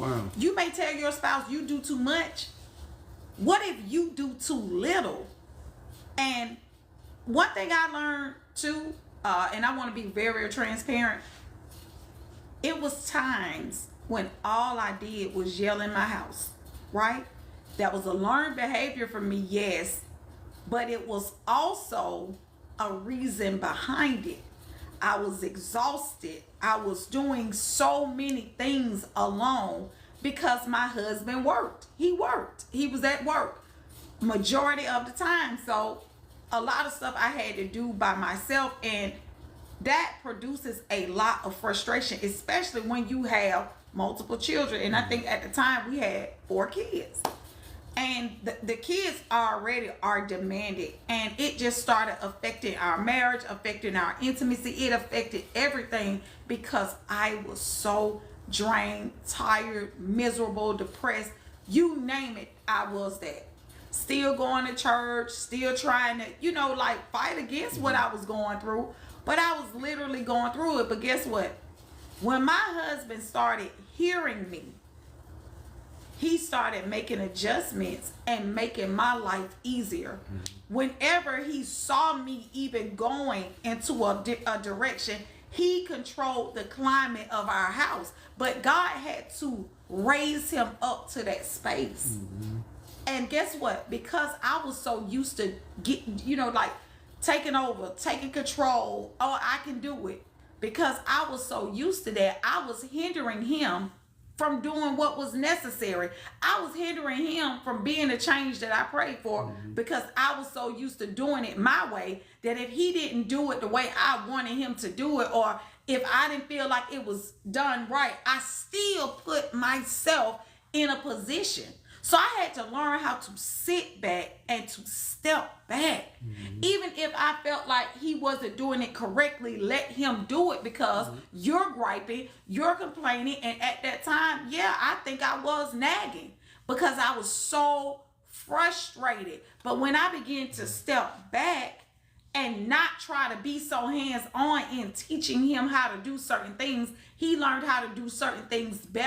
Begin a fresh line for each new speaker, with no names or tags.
Wow.
You may tell your spouse you do too much. What if you do too little? And one thing I learned too, and I want to be very transparent, it was times when all I did was yell in my house, right? That was a learned behavior for me, yes, but it was also a reason behind it. I was exhausted. I was doing so many things alone because my husband worked. He worked. He was at work majority of the time. So a lot of stuff I had to do by myself, and that produces a lot of frustration, especially when you have multiple children. And I think at the time we had 4 kids. And the kids already are demanding, and it just started affecting our marriage, affecting our intimacy. It affected everything because I was so drained, tired, miserable, depressed. You name it, I was that. Still going to church, still trying to, like fight against what I was going through. But I was literally going through it. But guess what? When my husband started hearing me, he started making adjustments and making my life easier. Whenever he saw me even going into a direction, he controlled the climate of our house. But God had to raise him up to that space. And guess what? Because I was so used to taking over, taking control. Oh, I can do it. Because I was so used to that, I was hindering him from doing what was necessary. I was hindering him from being the change that I prayed for because I was so used to doing it my way that if he didn't do it the way I wanted him to do it, or if I didn't feel like it was done right, I still put myself in a position. So I had to learn how to sit back and to step back. Even if I felt like he wasn't doing it correctly, let him do it because you're griping, you're complaining. And at that time, yeah, I think I was nagging because I was so frustrated. But when I began to step back and not try to be so hands-on in teaching him how to do certain things, he learned how to do certain things better.